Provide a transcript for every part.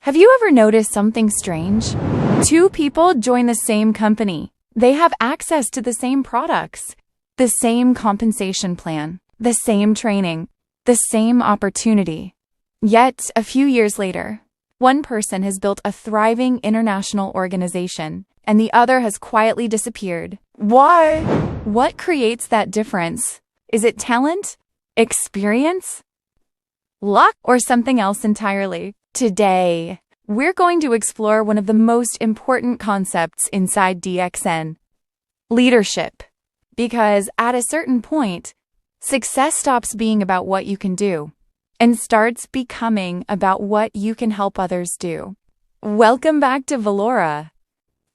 Have you ever noticed something strange? Two people join the same company. They have access to the same products, the same compensation plan, the same training, the same opportunity. Yet, a few years later, one person has built a thriving international organization, and the other has quietly disappeared. Why? What creates that difference? Is it talent, experience, luck, or something else entirely? Today, we're going to explore one of the most important concepts inside DXN: leadership. Because at a certain point, success stops being about what you can do and starts becoming about what you can help others do. Welcome back to Valora.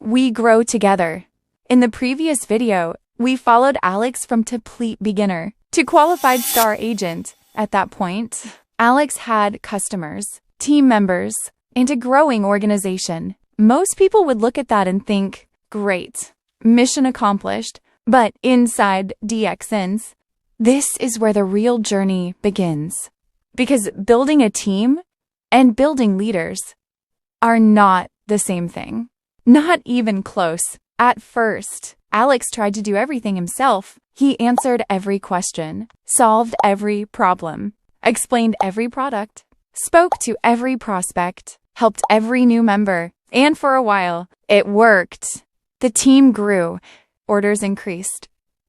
We grow together. In the previous video, we followed Alex from complete beginner to qualified star agent. At that point, Alex had customers, team members, and a growing organization. Most people would look at that and think, great, mission accomplished. But inside DXNs, this is where the real journey begins. Because building a team and building leaders are not the same thing. Not even close. At first, Alex tried to do everything himself. He answered every question, solved every problem, explained every product, spoke to every prospect, helped every new member, and for a while, it worked. The team grew, orders increased,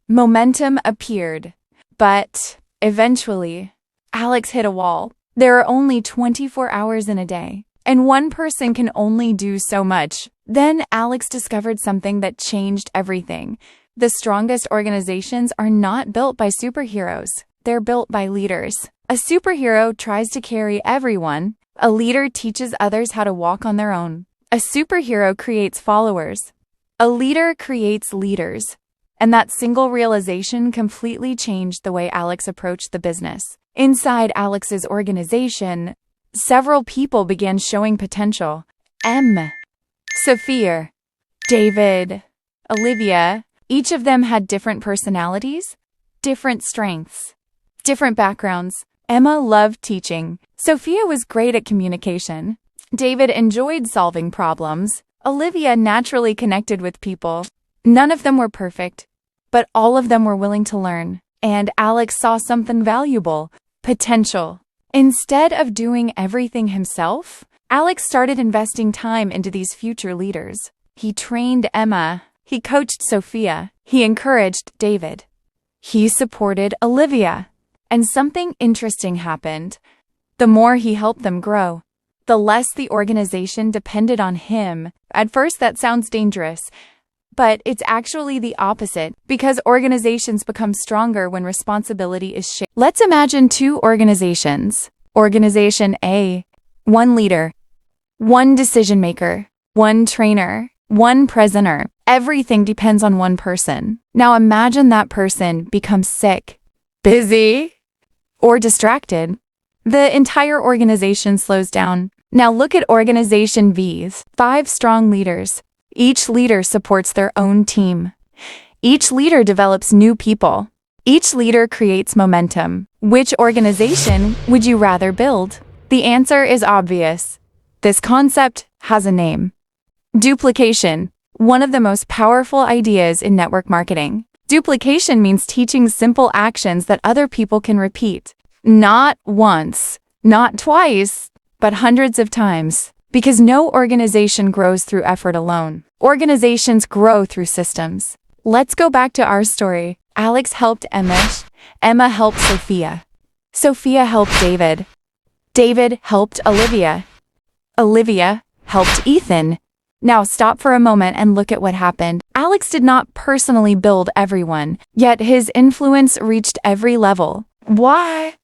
momentum appeared, but eventually, Alex hit a wall. There are only 24 hours in a day, and one person can only do so much. Then Alex discovered something that changed everything. The strongest organizations are not built by superheroes. They're built by leaders. A superhero tries to carry everyone. A leader teaches others how to walk on their own. A superhero creates followers. A leader creates leaders. And that single realization completely changed the way Alex approached the business. Inside Alex's organization, several people began showing potential. Sophia, David, Olivia, each of them had different personalities, different strengths, different backgrounds. Emma loved teaching. Sophia was great at communication. David enjoyed solving problems. Olivia naturally connected with people. None of them were perfect, but all of them were willing to learn. And Alex saw something valuable: potential. Instead of doing everything himself, Alex started investing time into these future leaders. He trained Emma. He coached Sophia. He encouraged David. He supported Olivia. And something interesting happened. The more he helped them grow, the less the organization depended on him. At first, that sounds dangerous, but it's actually the opposite, because organizations become stronger when responsibility is shared. Let's imagine two organizations. Organization A, one leader, one decision maker, one trainer, one presenter. Everything depends on one person. Now imagine that person becomes sick, busy, or distracted. The entire organization slows down. Now look at Organization B's 5 strong leaders. Each leader supports their own team. Each leader develops new people. Each leader creates momentum. Which organization would you rather build? The answer is obvious. This concept has a name: duplication. One of the most powerful ideas in network marketing. Duplication means teaching simple actions that other people can repeat. Not once, not twice, but hundreds of times. Because no organization grows through effort alone. Organizations grow through systems. Let's go back to our story. Alex helped Emma. Emma helped Sophia. Sophia helped David. David helped Olivia. Olivia helped Ethan. Now stop for a moment and look at what happened. Alex did not personally build everyone, yet his influence reached every level. Why?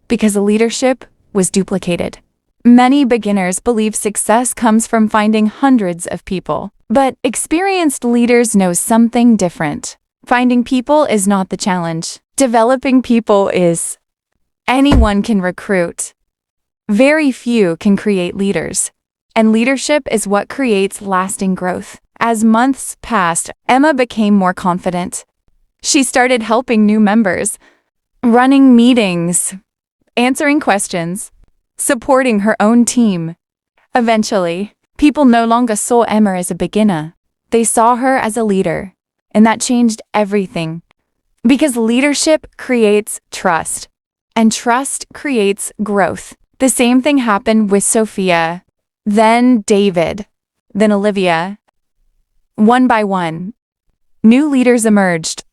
Because the leadership was duplicated. Many beginners believe success comes from finding hundreds of people, but experienced leaders know something different. Finding people is not the challenge. Developing people is. Anyone can recruit. Very few can create leaders. And leadership is what creates lasting growth. As months passed, Emma became more confident. She started helping new members, running meetings, answering questions, supporting her own team. Eventually, people no longer saw Emma as a beginner. They saw her as a leader, and that changed everything. Because leadership creates trust, and trust creates growth. The same thing happened with Sophia, then David, then Olivia. One by one, new leaders emerged,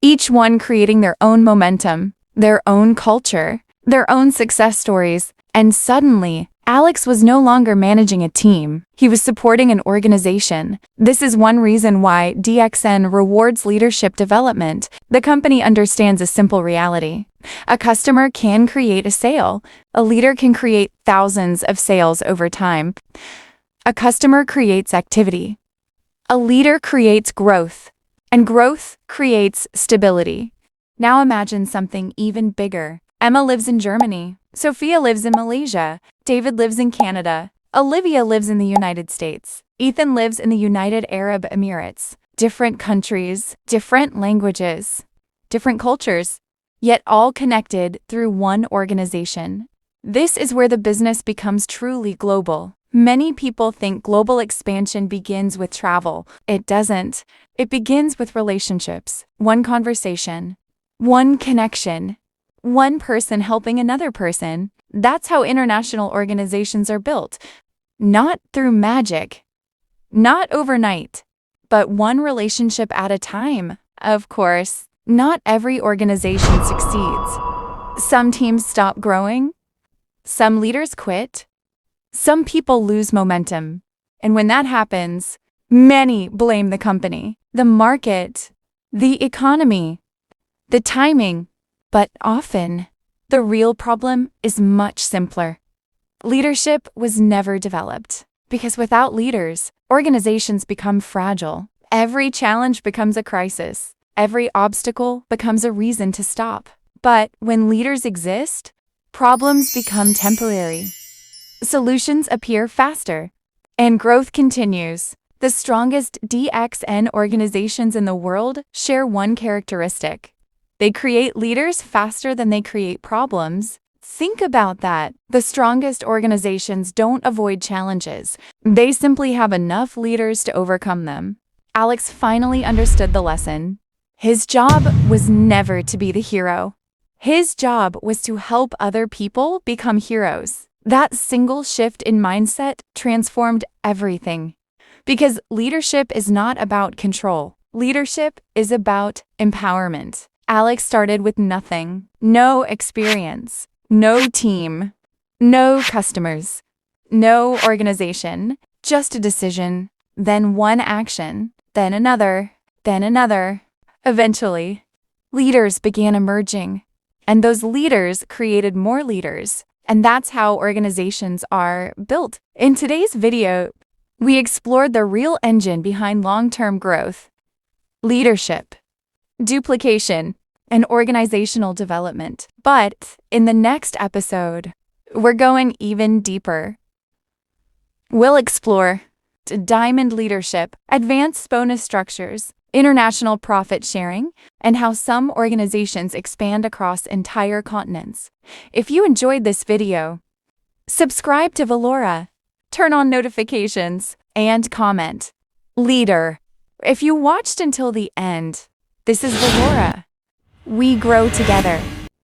each one creating their own momentum, their own culture, their own success stories, and suddenly, Alex was no longer managing a team. He was supporting an organization. This is one reason why DXN rewards leadership development. The company understands a simple reality. A customer can create a sale. A leader can create thousands of sales over time. A customer creates activity. A leader creates growth. And growth creates stability. Now imagine something even bigger. Emma lives in Germany. Sophia lives in Malaysia. David lives in Canada. Olivia lives in the United States. Ethan lives in the United Arab Emirates. Different countries, different languages, different cultures, yet all connected through one organization. This is where the business becomes truly global. Many people think global expansion begins with travel. It doesn't. It begins with relationships, one conversation, one connection, one person helping another person. That's how international organizations are built. Not through magic, not overnight, but one relationship at a time. Of course, not every organization succeeds. Some teams stop growing. Some leaders quit. Some people lose momentum. And when that happens, many blame the company, the market, the economy, the timing. But often, the real problem is much simpler. Leadership was never developed, because without leaders, organizations become fragile. Every challenge becomes a crisis. Every obstacle becomes a reason to stop. But when leaders exist, problems become temporary. Solutions appear faster, and growth continues. The strongest DXN organizations in the world share one characteristic. They create leaders faster than they create problems. Think about that. The strongest organizations don't avoid challenges. They simply have enough leaders to overcome them. Alex finally understood the lesson. His job was never to be the hero. His job was to help other people become heroes. That single shift in mindset transformed everything. Because leadership is not about control. Leadership is about empowerment. Alex started with nothing, no experience, no team, no customers, no organization, just a decision, then one action, then another, then another. Eventually, leaders began emerging, and those leaders created more leaders. And that's how organizations are built. In today's video, we explored the real engine behind long-term growth: leadership, duplication, and organizational development. But in the next episode, we're going even deeper. We'll explore diamond leadership, advanced bonus structures, international profit sharing, and how some organizations expand across entire continents. If you enjoyed this video, subscribe to Valora, turn on notifications, and comment. Leader. If you watched until the end, this is Valora. We grow together.